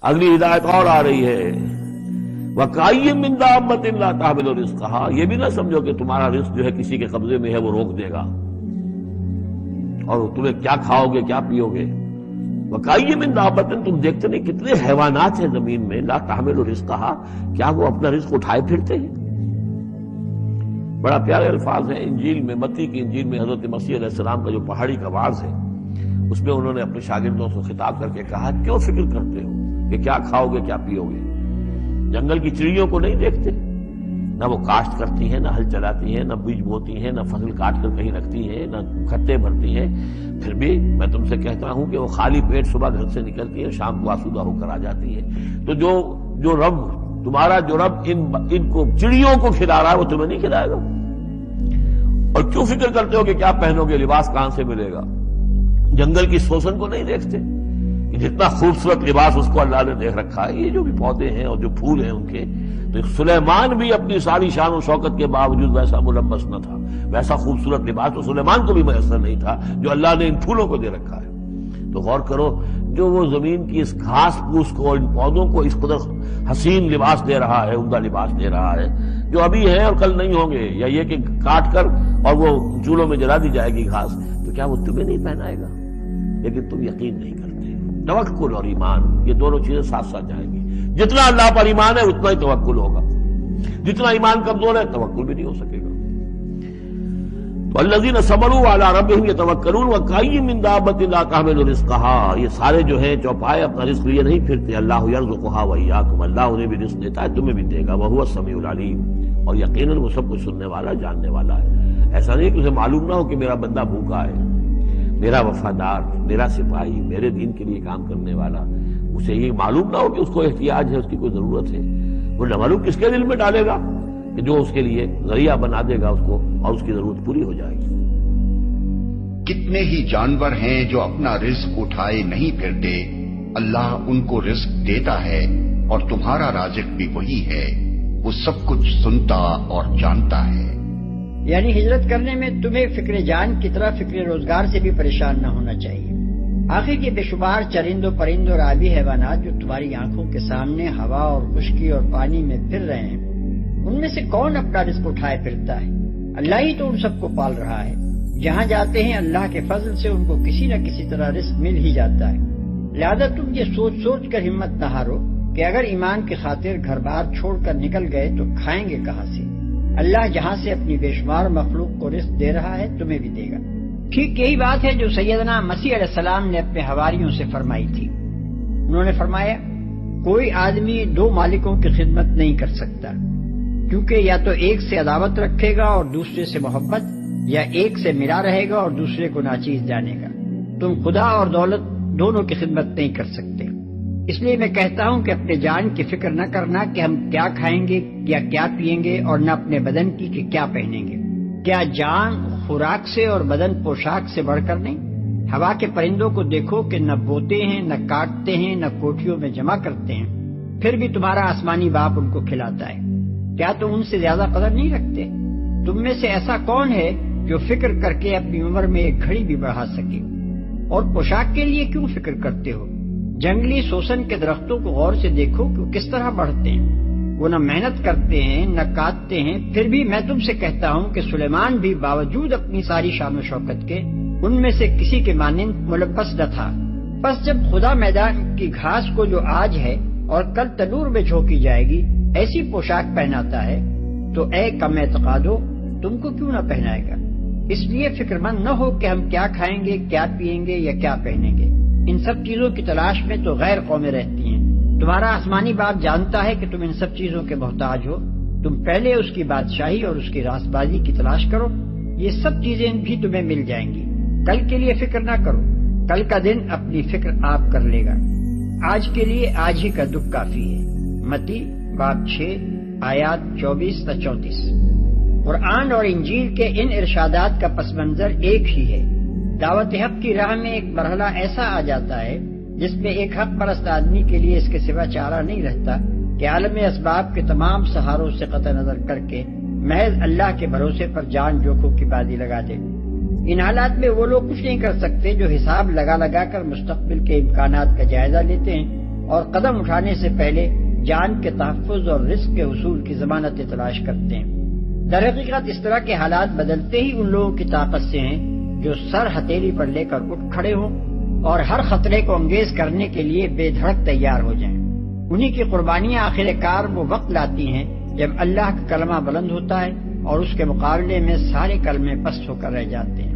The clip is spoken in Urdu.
اگلی ہدایت اور آ رہی ہے، وَكَأَيٍّ مِّن دَابَّةٍ لَّا تَحْمِلُ رِزْقَهَا، یہ بھی نہ سمجھو کہ تمہارا رزق جو ہے کسی کے قبضے میں ہے وہ روک دے گا اور تمہیں کیا کھاؤ گے کیا پیو گے۔ وَكَأَيٍّ مِّن دَابَّةٍ، تم دیکھتے نہیں کتنے حیوانات ہیں زمین میں، لَا تَحْمِلُ رِزْقَهَا، کیا وہ اپنا رزق اٹھائے پھرتے ہیں؟ بڑا پیارے الفاظ ہیں انجیل میں، متی کی انجیل میں حضرت مسیح علیہ السلام کا جو پہاڑی کا واعظ ہے اس میں انہوں نے اپنے شاگردوں سے خطاب کر کے کہا، کیوں فکر کرتے ہو کہ کیا کھاؤ گے کیا پیو گے؟ جنگل کی چڑیوں کو نہیں دیکھتے؟ نہ وہ کاشت کرتی ہیں، نہ ہل چلاتی ہیں، نہ بیج بوتی ہیں، نہ فصل کاٹ کر کہیں رکھتی ہیں، نہ کھتے بھرتی ہیں، پھر بھی میں تم سے کہتا ہوں کہ وہ خالی پیٹ صبح گھر سے نکلتی ہیں، شام کو آسودہ ہو کر آ جاتی ہیں۔ تو جو رب تمہارا جو رب ان کو چڑیوں کو کھلا رہا ہے وہ تمہیں نہیں کھلائے گا؟ اور کیوں فکر کرتے ہو کہ کیا پہنو گے، لباس کہاں سے ملے گا؟ جنگل کی سوسن کو نہیں دیکھتے کہ جتنا خوبصورت لباس اس کو اللہ نے دیکھ رکھا ہے؟ یہ جو بھی پودے ہیں اور جو پھول ہیں ان کے، تو سلیمان بھی اپنی ساری شان و شوکت کے باوجود ویسا ملبس نہ تھا، ویسا خوبصورت لباس تو سلیمان کو بھی میسر نہیں تھا جو اللہ نے ان پھولوں کو دے رکھا ہے۔ تو غور کرو، جو وہ زمین کی اس گھاس پھوس کو، ان پودوں کو اس قدر حسین لباس دے رہا ہے، عمدہ لباس دے رہا ہے، جو ابھی ہیں اور کل نہیں ہوں گے، یا یہ کہ کاٹ کر اور وہ چولہوں میں جلا دی جائے گی گھاس، تو کیا وہ تمہیں نہیں پہنائے گا؟ لیکن تم یقین نہیں کرتے۔ توکل اور ایمان، یہ دونوں چیزیں ساتھ ساتھ جائیں گی۔ جتنا اللہ پر ایمان ہے اتنا ہی توکل ہوگا، جتنا ایمان کمزور ہے توکل بھی نہیں ہو سکے گا۔ والذین صبروا علی ربہم یتوکلون وکأی من دابۃ لا تحمل رزقها، یہ سارے جو ہیں چوپائے اپنا رزق لیے نہیں پھرتے، اللہ یرزقها وایاکم، اللہ انہیں بھی رزق دیتا ہے تمہیں بھی دے گا، وہو السمیع العلیم، اور یقیناً وہ سب کچھ سننے والا جاننے والا ہے۔ ایسا نہیں کہ اسے معلوم نہ ہو کہ میرا بندہ بھوکا ہے، میرا وفادار، میرا سپاہی، میرے دین کے لیے کام کرنے والا، اسے یہ معلوم نہ ہو کہ اس کو احتیاج ہے، اس کی کوئی ضرورت ہے، وہ نہ معلوم کس کے دل میں ڈالے گا کہ جو اس کے لیے ذریعہ بنا دے گا اس کو، اور اس کی ضرورت پوری ہو جائے گی۔ کتنے ہی جانور ہیں جو اپنا رزق اٹھائے نہیں پھرتے، اللہ ان کو رزق دیتا ہے اور تمہارا رازق بھی وہی ہے، وہ سب کچھ سنتا اور جانتا ہے۔ یعنی ہجرت کرنے میں تمہیں فکر جان کی طرح فکر روزگار سے بھی پریشان نہ ہونا چاہیے۔ آخر یہ بے شمار چرند و پرند اور آبی حیوانات جو تمہاری آنکھوں کے سامنے ہوا اور خشکی اور پانی میں پھر رہے ہیں، ان میں سے کون اپنا رزق اٹھائے پھرتا ہے؟ اللہ ہی تو ان سب کو پال رہا ہے۔ جہاں جاتے ہیں اللہ کے فضل سے ان کو کسی نہ کسی طرح رزق مل ہی جاتا ہے۔ لہذا تم یہ سوچ سوچ کر ہمت نہ ہارو کہ اگر ایمان کی خاطر گھر بار چھوڑ کر نکل گئے تو کھائیں گے کہاں سے؟ اللہ جہاں سے اپنی بے شمار مخلوق کو رزق دے رہا ہے تمہیں بھی دے گا۔ ٹھیک یہی بات ہے جو سیدنا مسیح علیہ السلام نے اپنے حواریوں سے فرمائی تھی۔ انہوں نے فرمایا، کوئی آدمی دو مالکوں کی خدمت نہیں کر سکتا، کیونکہ یا تو ایک سے عداوت رکھے گا اور دوسرے سے محبت، یا ایک سے ملا رہے گا اور دوسرے کو ناچیز جانے گا۔ تم خدا اور دولت دونوں کی خدمت نہیں کر سکتے۔ اس لیے میں کہتا ہوں کہ اپنے جان کی فکر نہ کرنا کہ ہم کیا کھائیں گے یا کیا پیئیں گے، اور نہ اپنے بدن کی کہ کیا پہنیں گے۔ کیا جان خوراک سے اور بدن پوشاک سے بڑھ کر نہیں؟ ہوا کے پرندوں کو دیکھو کہ نہ بوتے ہیں، نہ کاٹتے ہیں، نہ کوٹھیوں میں جمع کرتے ہیں، پھر بھی تمہارا آسمانی باپ ان کو کھلاتا ہے۔ کیا تم ان سے زیادہ قدر نہیں رکھتے؟ تم میں سے ایسا کون ہے جو فکر کر کے اپنی عمر میں ایک گھڑی بھی بڑھا سکے؟ اور پوشاک کے لیے کیوں فکر کرتے ہو؟ جنگلی سوسن کے درختوں کو غور سے دیکھو کہ وہ کس طرح بڑھتے ہیں، وہ نہ محنت کرتے ہیں نہ کاٹتے ہیں، پھر بھی میں تم سے کہتا ہوں کہ سلیمان بھی باوجود اپنی ساری شان و شوکت کے ان میں سے کسی کے مانند ملبس نہ تھا۔ بس جب خدا میدان کی گھاس کو جو آج ہے اور کل تنور میں جھونکی جائے گی ایسی پوشاک پہناتا ہے، تو اے کم اعتقادو، تم کو کیوں نہ پہنائے گا؟ اس لیے فکر مند نہ ہو کہ ہم کیا کھائیں گے، کیا پیئیں گے یا کیا پہنیں گے۔ ان سب چیزوں کی تلاش میں تو غیر قومیں رہتی ہیں۔ تمہارا آسمانی باپ جانتا ہے کہ تم ان سب چیزوں کے محتاج ہو۔ تم پہلے اس کی بادشاہی اور اس کی راست بازی کی تلاش کرو، یہ سب چیزیں بھی تمہیں مل جائیں گی۔ کل کے لیے فکر نہ کرو، کل کا دن اپنی فکر آپ کر لے گا۔ آج کے لیے آج ہی کا دکھ کافی ہے۔ متی باب 6 آیات 24 تا 34۔ قرآن اور انجیل کے ان ارشادات کا پس منظر ایک ہی ہے۔ دعوت حق کی راہ میں ایک مرحلہ ایسا آ جاتا ہے جس میں ایک حق پرست آدمی کے لیے اس کے سوا چارہ نہیں رہتا کہ عالم اسباب کے تمام سہاروں سے قطع نظر کر کے محض اللہ کے بھروسے پر جان جوکھوں کی بازی لگا دے۔ ان حالات میں وہ لوگ کچھ نہیں کر سکتے جو حساب لگا لگا کر مستقبل کے امکانات کا جائزہ لیتے ہیں اور قدم اٹھانے سے پہلے جان کے تحفظ اور رزق کے حصول کی ضمانتیں تلاش کرتے ہیں۔ در حقیقت اس طرح کے حالات بدلتے ہی ان لوگوں کی طاقت سے ہیں جو سر ہتھیلی پر لے کر اٹھ کھڑے ہوں اور ہر خطرے کو انگیز کرنے کے لیے بے دھڑک تیار ہو جائیں۔ انہی کی قربانیاں آخر کار وہ وقت لاتی ہیں جب اللہ کا کلمہ بلند ہوتا ہے اور اس کے مقابلے میں سارے کلمے پست ہو کر رہ جاتے ہیں۔